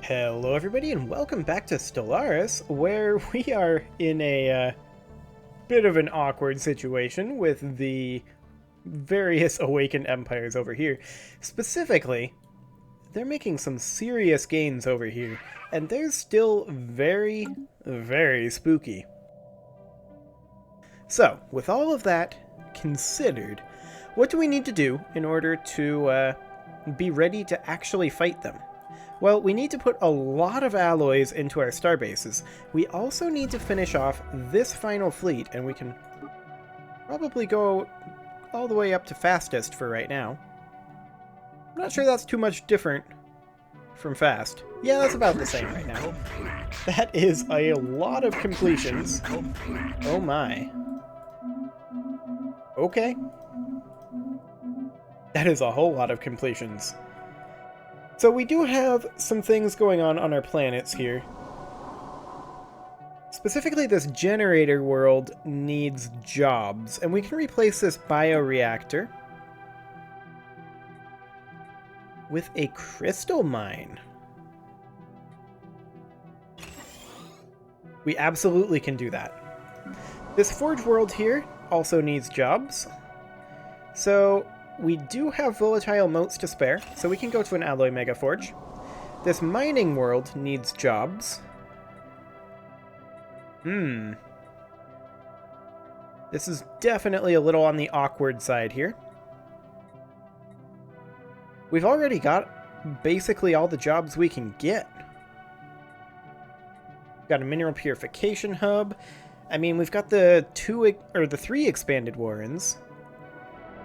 Hello everybody and welcome back to Stellaris, where we are in a bit of an awkward situation with the various awakened empires over here. Specifically, they're making some serious gains over here, and they're still very, very spooky. So, with all of that considered, what do we need to do in order to be ready to actually fight them? Well, we need to put a lot of alloys into our starbases. We also need to finish off this final fleet, and we can probably go all the way up to fastest for right now. I'm not sure that's too much different from fast. Yeah, that's about the same right now. That is a lot of completions. Oh my. Okay. That is a whole lot of completions. So we do have some things going on our planets here. Specifically, this generator world needs jobs, and we can replace this bioreactor with a crystal mine. We absolutely can do that. This forge world here also needs jobs. So we do have volatile motes to spare, so we can go to an alloy megaforge. This mining world needs jobs. This is definitely a little on the awkward side here. We've already got basically all the jobs we can get. Got a mineral purification hub. I mean, we've got the three expanded warrens.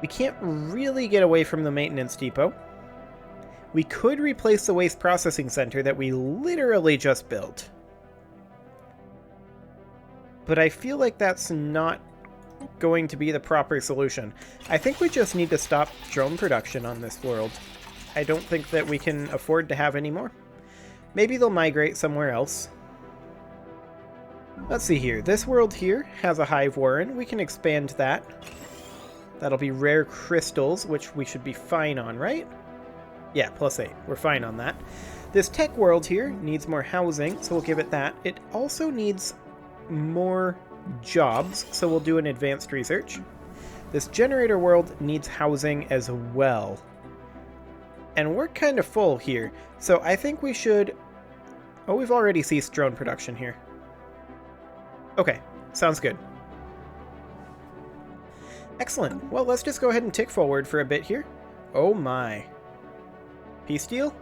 We can't really get away from the maintenance depot. We could replace the waste processing center that we literally just built. But I feel like that's not going to be the proper solution. I think we just need to stop drone production on this world. I don't think that we can afford to have any more. Maybe they'll migrate somewhere else. Let's see here. This world here has a hive warren. We can expand that. That'll be rare crystals, which we should be fine on, right? Yeah, +8. We're fine on that. This tech world here needs more housing, so we'll give it that. It also needs more jobs, so we'll do an advanced research. This generator world needs housing as well. And we're kind of full here, so I think we should... Oh, we've already ceased drone production here. Okay, sounds good. Excellent. Well, let's just go ahead and tick forward for a bit here. Oh my. Peace deal?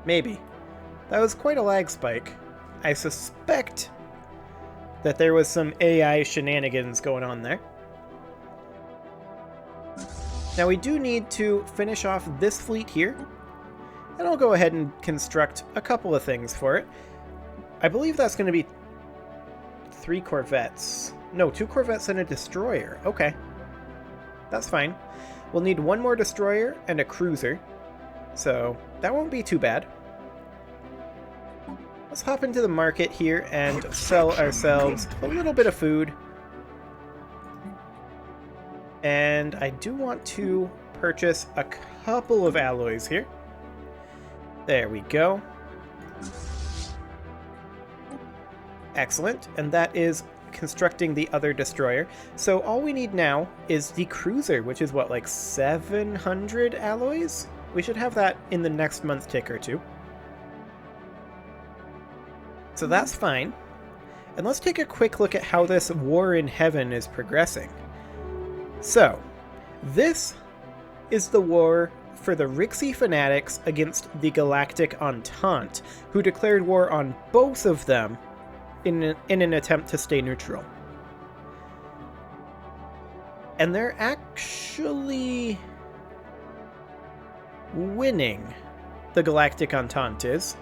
Maybe. That was quite a lag spike. I suspect that there was some AI shenanigans going on there. Now we do need to finish off this fleet here, and I'll go ahead and construct a couple of things for it. I believe that's going to be 3 corvettes. No, 2 corvettes and a destroyer. Okay. That's fine. We'll need 1 more destroyer and a cruiser. So, that won't be too bad. Let's hop into the market here and sell ourselves a little bit of food. And I do want to purchase a couple of alloys here. There we go. Excellent. And that is constructing the other destroyer. So all we need now is the cruiser, which is what, like 700 alloys? We should have that in the next month tick or two. So that's fine. And let's take a quick look at how this war in heaven is progressing. So, this is the war for the Rixie fanatics against the Galactic Entente, who declared war on both of them in an attempt to stay neutral. And they're actually winning. The Galactic Entente is.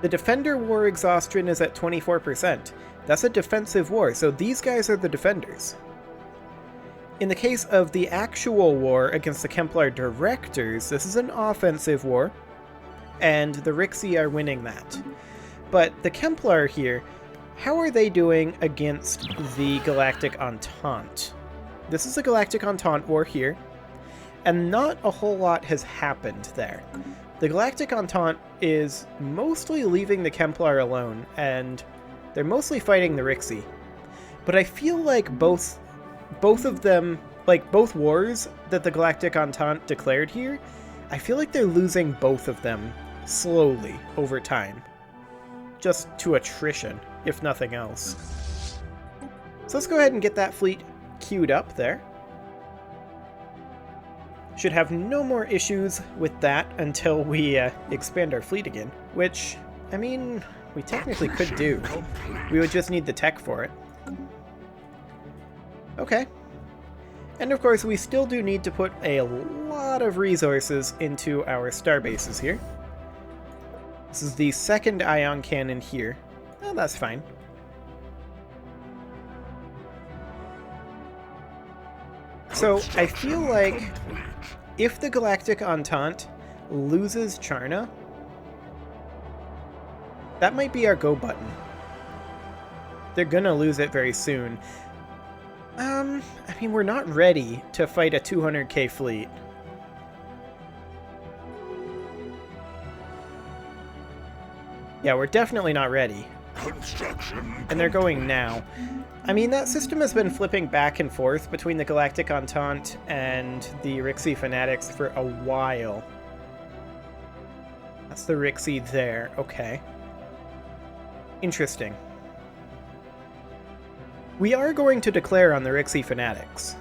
The Defender War exhaustion is at 24%. That's a defensive war, so these guys are the defenders. In the case of the actual war against the Kemplar Directors, this is an offensive war, and the Rixie are winning that. But the Kemplar here, how are they doing against the Galactic Entente? This is a Galactic Entente war here, and not a whole lot has happened there. The Galactic Entente is mostly leaving the Kemplar alone, and they're mostly fighting the Rixi. But I feel like both of them, like both wars that the Galactic Entente declared here, I feel like they're losing both of them slowly over time. Just to attrition, if nothing else. So let's go ahead and get that fleet queued up there. Should have no more issues with that until we expand our fleet again, which, I mean, we technically could do. We would just need the tech for it. Okay. And of course, we still do need to put a lot of resources into our star bases here. This is the second ion cannon here. Oh, that's fine. So, I feel like if the Galactic Entente loses Charna, that might be our go button. They're gonna lose it very soon. I mean, we're not ready to fight a 200k fleet. Yeah, we're definitely not ready. And they're going now. I mean, that system has been flipping back and forth between the Galactic Entente and the Rixi Fanatics for a while. That's the Rixi there. Okay. Interesting. We are going to declare on the Rixi Fanatics.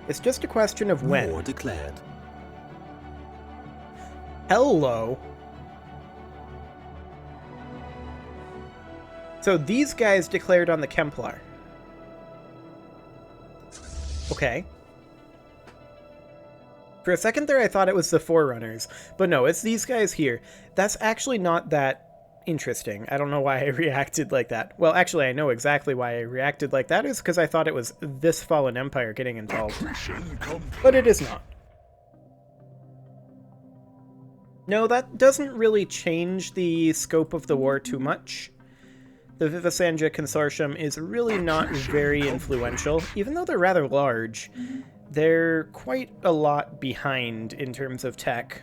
It's just a question of when. War declared. Hello. So these guys declared on the Kemplar. Okay. For a second there I thought it was the Forerunners, but no, it's these guys here. That's actually not that interesting. I don't know why I reacted like that. Well, actually I know exactly why I reacted like that, is because I thought it was this fallen empire getting involved. But it is not. No, that doesn't really change the scope of the war too much. The Vivasandra Consortium is really not very influential, even though they're rather large. They're quite a lot behind in terms of tech.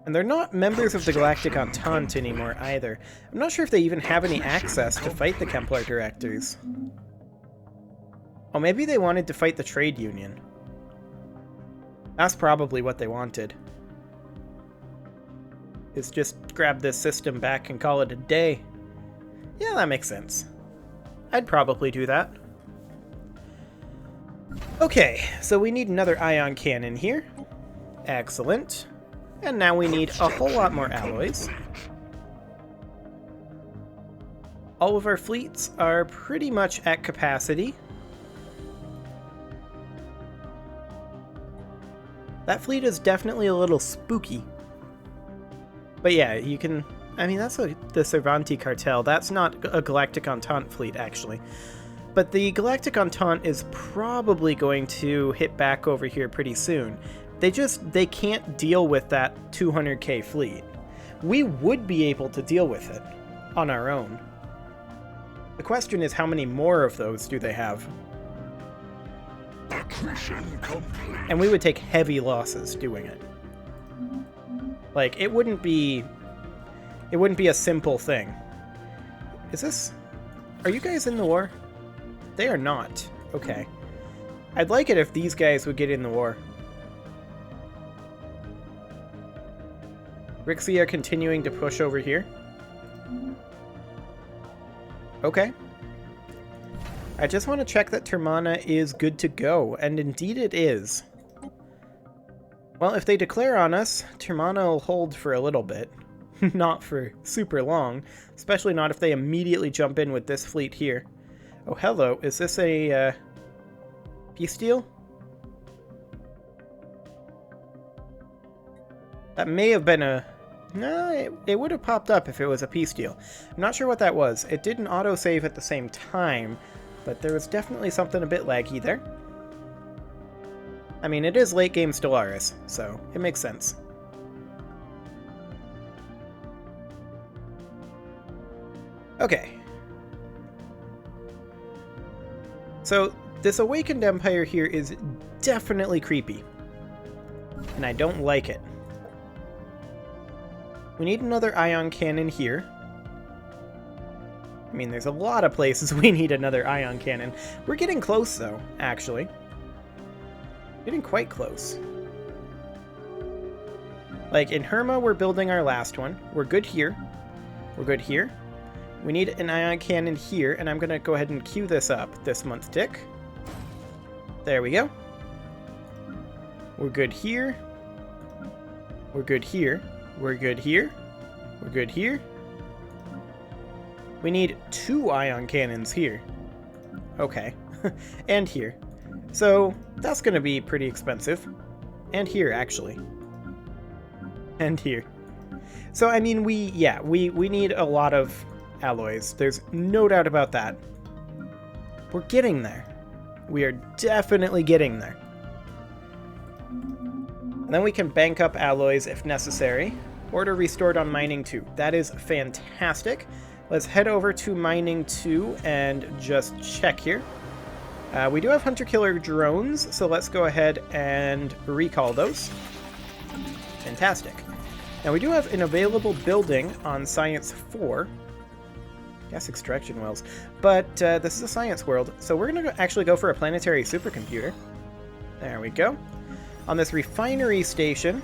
And they're not members of the Galactic Entente anymore either. I'm not sure if they even have any access to fight the Kemplar directors. Oh, maybe they wanted to fight the trade union. That's probably what they wanted. Is just grab this system back and call it a day. Yeah, that makes sense. I'd probably do that. Okay, so we need another ion cannon here. Excellent. And now we need a whole lot more alloys. All of our fleets are pretty much at capacity. That fleet is definitely a little spooky. But yeah, you can... I mean, that's the Cervanti cartel. That's not a Galactic Entente fleet, actually. But the Galactic Entente is probably going to hit back over here pretty soon. They can't deal with that 200k fleet. We would be able to deal with it on our own. The question is, how many more of those do they have? And we would take heavy losses doing it. Like, it wouldn't be a simple thing. Is this... Are you guys in the war? They are not. Okay. I'd like it if these guys would get in the war. Rixi are continuing to push over here. Okay. I just want to check that Termana is good to go, and indeed it is. Well, if they declare on us, Termana will hold for a little bit. Not for super long, especially not if they immediately jump in with this fleet here. Oh, hello. Is this a peace deal? That may have been a... No, it would have popped up if it was a peace deal. I'm not sure what that was. It didn't autosave at the same time, but there was definitely something a bit laggy there. I mean, it is late game Stellaris, so it makes sense. Okay. So, This Awakened Empire here is definitely creepy. And I don't like it. We need another ion cannon here. I mean, there's a lot of places we need another ion cannon. We're getting close, though, actually. Getting quite close. Like, in Herma, we're building our last one. We're good here. We're good here. We need an ion cannon here, and I'm going to go ahead and queue this up this month tick. There we go. We're good here. We're good here. We're good here. We're good here. We need 2 ion cannons here. Okay. And here. So, that's going to be pretty expensive. And here, actually. And here. So, I mean, we need a lot of alloys. There's no doubt about that. We're getting there. We are definitely getting there. And then we can bank up alloys if necessary. Order restored on mining 2. That is fantastic. Let's head over to mining 2 and just check here. We do have hunter-killer drones, so let's go ahead and recall those. Fantastic. Now we do have an available building on Science 4. Gas extraction wells. But this is a science world, so we're going to actually go for a planetary supercomputer. There we go. On this refinery station,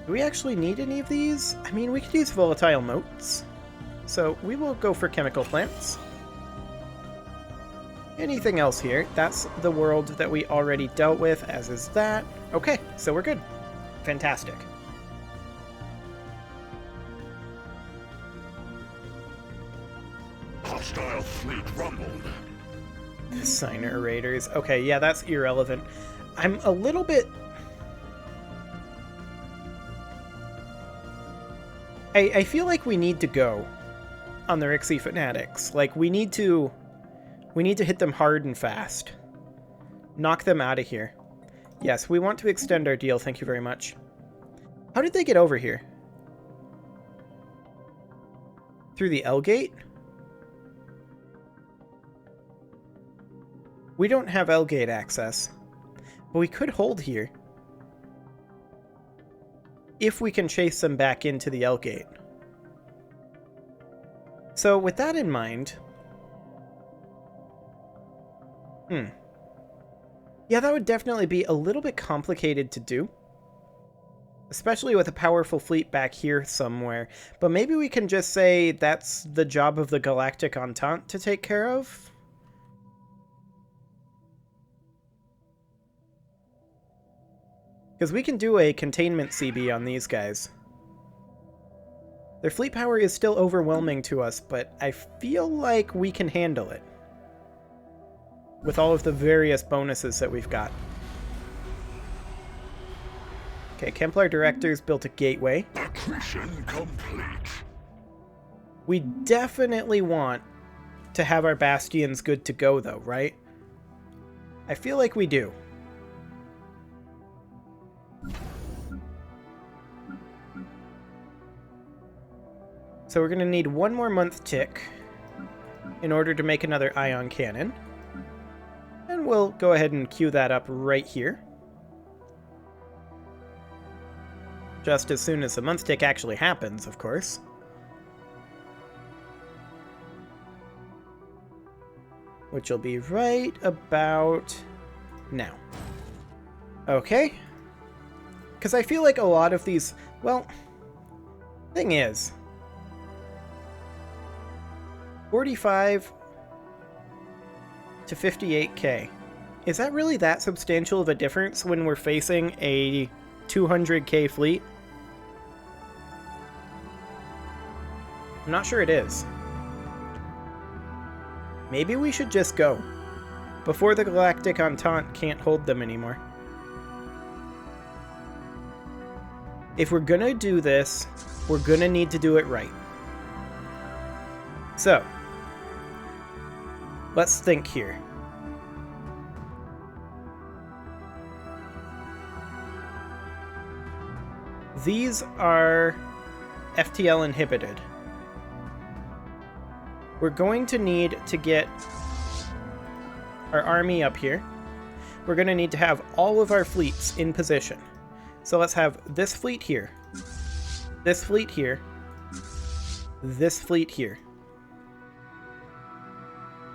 do we actually need any of these? I mean, we could use volatile motes. So we will go for chemical plants. Anything else here? That's the world that we already dealt with, as is that. Okay, so we're good. Fantastic. Hostile fleet rumbled. Signer raiders. Okay, yeah, that's irrelevant. I'm a little bit... I feel like we need to go on the Rixie Fanatics. Like, we need to hit them hard and fast. Knock them out of here. Yes, we want to extend our deal, thank you very much. How did they get over here? Through the L gate? We don't have L gate access, but we could hold here. If we can chase them back into the L gate. So with that in mind... Yeah, that would definitely be a little bit complicated to do. Especially with a powerful fleet back here somewhere. But maybe we can just say that's the job of the Galactic Entente to take care of? Because we can do a containment CB on these guys. Their fleet power is still overwhelming to us, but I feel like we can handle it. With all of the various bonuses that we've got. Okay, Kemplar Directors built a gateway. Accretion complete. We definitely want to have our bastions good to go, though, right? I feel like we do. So we're going to need one more month tick in order to make another ion cannon. And we'll go ahead and queue that up right here. Just as soon as the month tick actually happens, of course. Which will be right about now. Okay. Because I feel like a lot of these... Well, thing is... 45 to 58k. Is that really that substantial of a difference when we're facing a 200k fleet? I'm not sure it is. Maybe we should just go. Before the Galactic Entente can't hold them anymore. If we're gonna do this, we're gonna need to do it right. So, let's think here. These are FTL inhibited. We're going to need to get our army up here. We're going to need to have all of our fleets in position. So let's have this fleet here, this fleet here, this fleet here.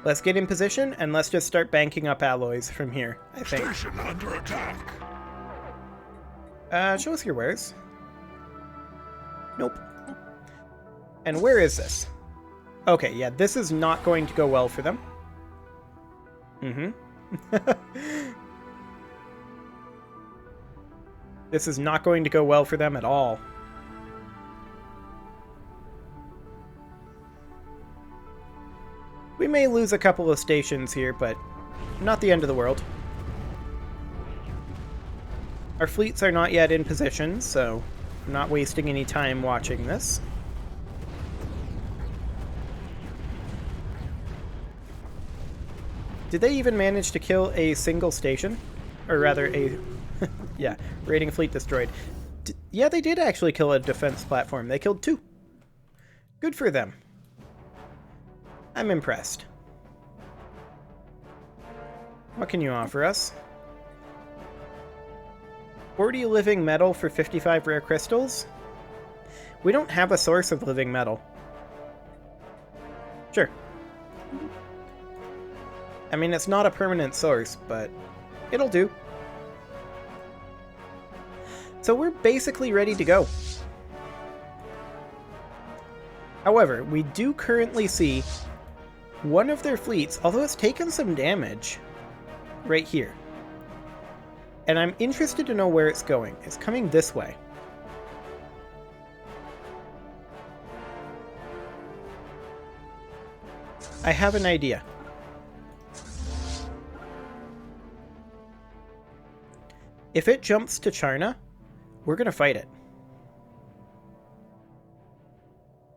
Let's get in position, and let's just start banking up alloys from here, I think. Station under attack. Show us your wares. Nope. And where is this? Okay, yeah, this is not going to go well for them. This is not going to go well for them at all. We may lose a couple of stations here, but not the end of the world. Our fleets are not yet in position, so I'm not wasting any time watching this. Did they even manage to kill a single station? Or rather, a... yeah, raiding fleet destroyed. Yeah, they did actually kill a defense platform. They killed 2. Good for them. I'm impressed. What can you offer us? 40 living metal for 55 rare crystals? We don't have a source of living metal. Sure. I mean, it's not a permanent source, but it'll do. So we're basically ready to go. However, we do currently see one of their fleets, although it's taken some damage, right here. And I'm interested to know where it's going. It's coming this way. I have an idea. If it jumps to Charna, we're going to fight it.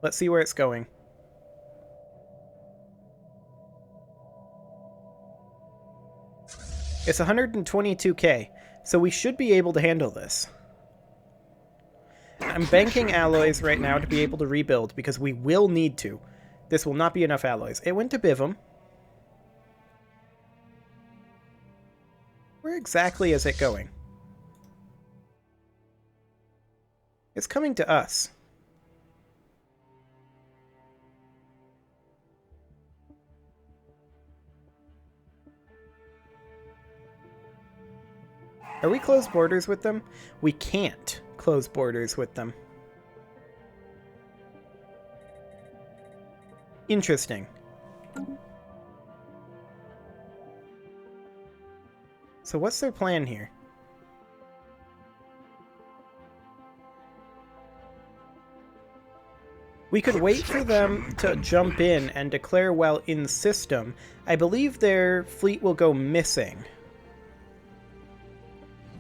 Let's see where it's going. It's 122k, so we should be able to handle this. I'm banking alloys right now to be able to rebuild, because we will need to. This will not be enough alloys. It went to Bivum. Where exactly is it going? It's coming to us. Are we closed borders with them? We can't close borders with them. Interesting. So what's their plan here? We could wait for them to jump in and declare while in system. I believe their fleet will go missing.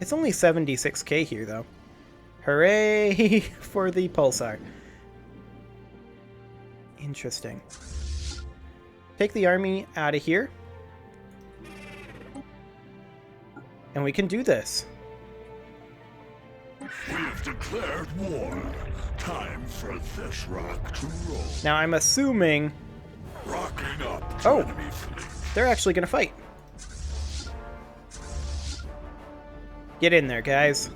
It's only 76k here, though. Hooray for the pulsar. Interesting. Take the army out of here. And we can do this. We've declared war. Time for this rock to roll. Now I'm assuming... Rocking up to enemy fleet. They're actually going to fight. Get in there, guys.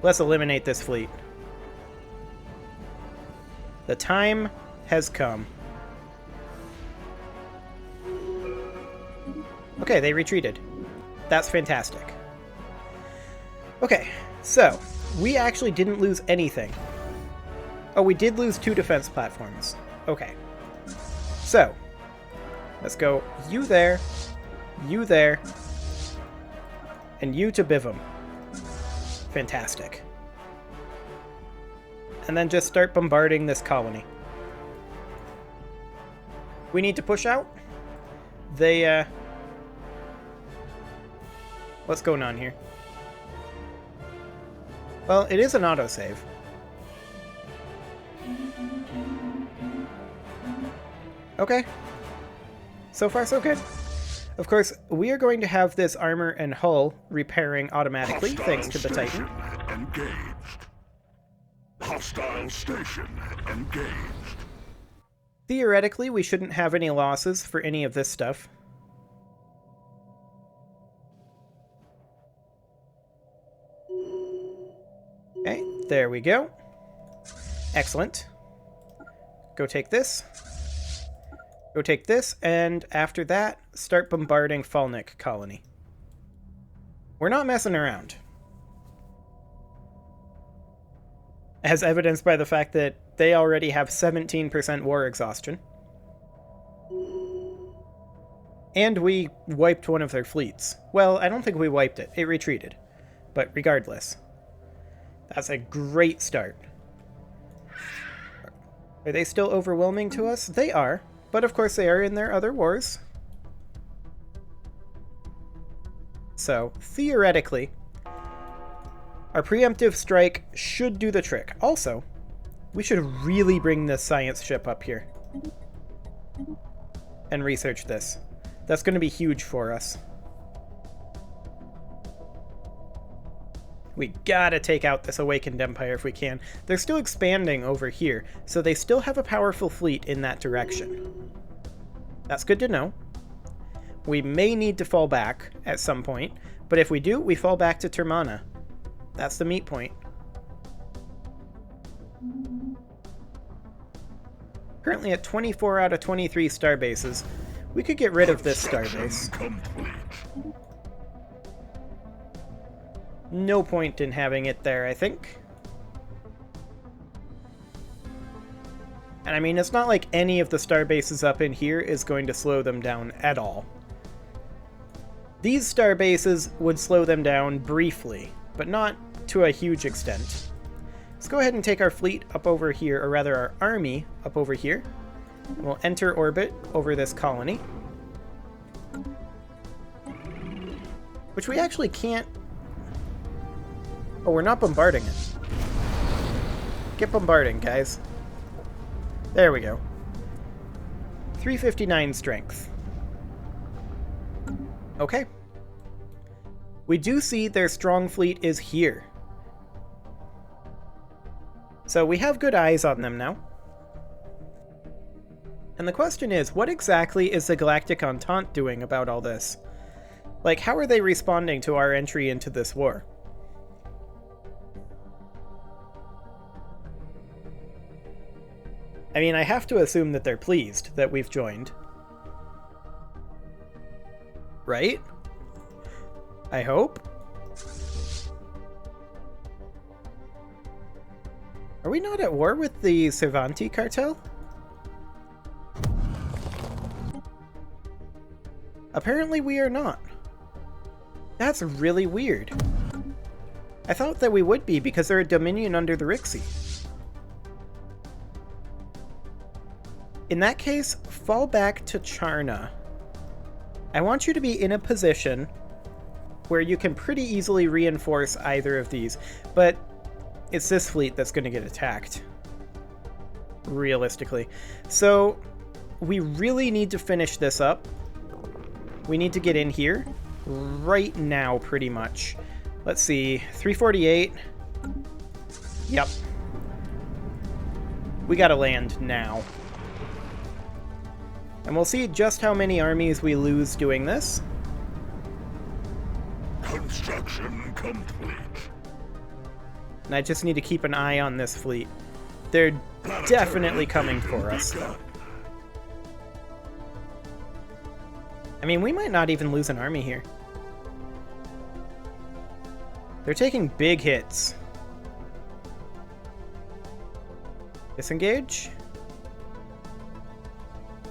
Let's eliminate this fleet. The time has come. Okay, they retreated. That's fantastic. Okay, so we actually didn't lose anything. Oh, we did lose 2 defense platforms. Okay. So, let's go you there, and you to Bivum. Fantastic. And then just start bombarding this colony. We need to push out. They, what's going on here? Well, it is an autosave. Okay. So far, so good. Of course, we are going to have this armor and hull repairing automatically, thanks to the Titan. Engaged. Hostile station engaged. Theoretically, we shouldn't have any losses for any of this stuff. There we go. Excellent. Go take this. Go take this, and after that, start bombarding Falnik colony. We're not messing around. As evidenced by the fact that they already have 17% war exhaustion. And we wiped one of their fleets. Well, I don't think we wiped it. It retreated. But regardless, that's a great start. Are they still overwhelming to us? They are. But of course they are in their other wars. So, theoretically, our preemptive strike should do the trick. Also, we should really bring this science ship up here and research this. That's going to be huge for us. We gotta take out this Awakened Empire if we can. They're still expanding over here, so they still have a powerful fleet in that direction. That's good to know. We may need to fall back at some point, but if we do, we fall back to Termana. That's the meet point. Currently at 24 out of 23 starbases. We could get rid of this starbase. No point in having it there, I think. And I mean, it's not like any of the starbases up in here is going to slow them down at all. These starbases would slow them down briefly, but not to a huge extent. Let's go ahead and take our fleet up over here, or rather our army up over here. And we'll enter orbit over this colony. Which we actually can't... Oh, we're not bombarding it. Get bombarding, guys. There we go. 359 strength. Okay. We do see their strong fleet is here. So we have good eyes on them now. And the question is, what exactly is the Galactic Entente doing about all this? Like, how are they responding to our entry into this war? I mean, I have to assume that they're pleased that we've joined. Right? I hope? Are we not at war with the Cervanti cartel? Apparently we are not. That's really weird. I thought that we would be because they're a dominion under the Rixie. In that case, fall back to Charna. I want you to be in a position where you can pretty easily reinforce either of these, but it's this fleet that's going to get attacked, realistically. So we really need to finish this up. We need to get in here right now, pretty much. Let's see, 348. Yep. We gotta land now. And we'll see just how many armies we lose doing this. Construction complete. And I just need to keep an eye on this fleet. They're definitely coming for us. I mean, we might not even lose an army here. They're taking big hits. Disengage?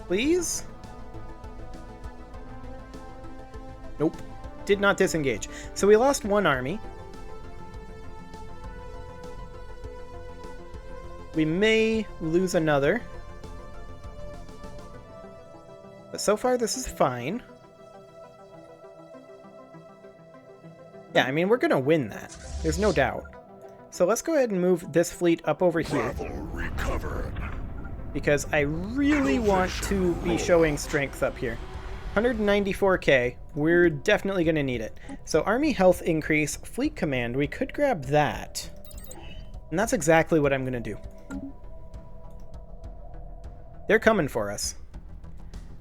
Please? Nope. Did not disengage. So we lost one army. We may lose another. But so far this is fine. Yeah, I mean, we're gonna win that. There's no doubt. So let's go ahead and move this fleet up over here. Because I really want to be showing strength up here. 194k. We're definitely gonna need it. So army health increase, fleet command, we could grab that. And that's exactly what I'm gonna do. They're coming for us.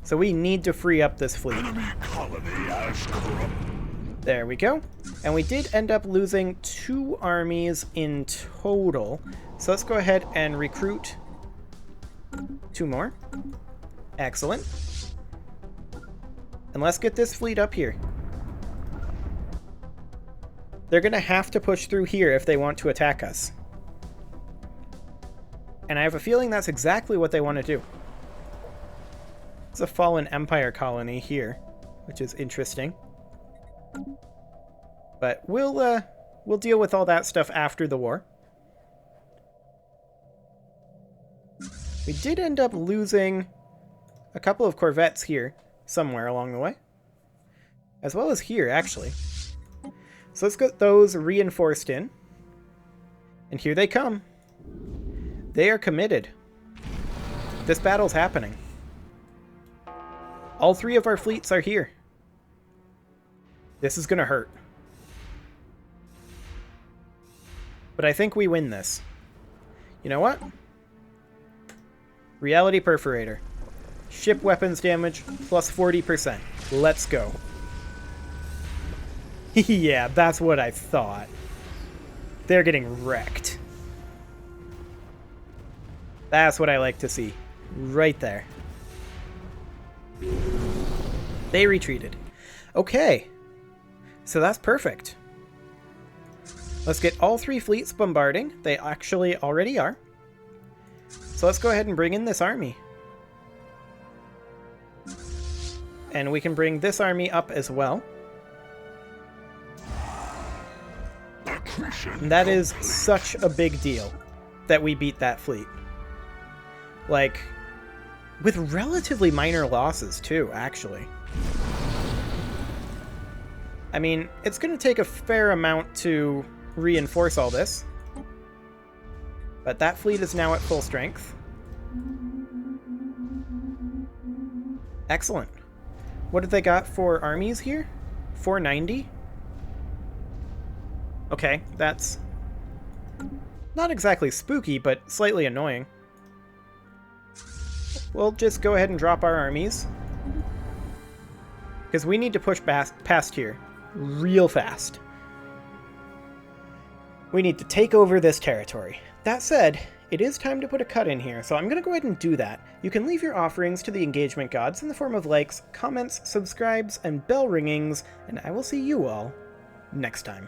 So we need to free up this fleet. Enemy colony as corrupt. There we go. And we did end up losing 2 armies in total. So let's go ahead and recruit 2 more. Excellent. And let's get this fleet up here. They're going to have to push through here if they want to attack us. And I have a feeling that's exactly what they want to do. It's a fallen Empire colony here, which is interesting. But we'll deal with all that stuff after the war. We did end up losing a couple of corvettes here, somewhere along the way. As well as here, actually. So let's get those reinforced in. And here they come. They are committed. This battle's happening. All 3 of our fleets are here. This is gonna hurt. But I think we win this. You know what? Reality Perforator. Ship weapons damage plus 40%. Let's go. Yeah, that's what I thought. They're getting wrecked. That's what I like to see. Right there. They retreated. Okay. So that's perfect. Let's get all 3 fleets bombarding. They actually already are. So let's go ahead and bring in this army. And we can bring this army up as well. And that is such a big deal that we beat that fleet. Like, with relatively minor losses too, actually. I mean, it's going to take a fair amount to reinforce all this. But that fleet is now at full strength. Excellent. What have they got for armies here? 490? Okay, that's not exactly spooky, but slightly annoying. We'll just go ahead and drop our armies. Because we need to push past here real fast. We need to take over this territory. That said, it is time to put a cut in here, so I'm going to go ahead and do that. You can leave your offerings to the engagement gods in the form of likes, comments, subscribes, and bell ringings, and I will see you all next time.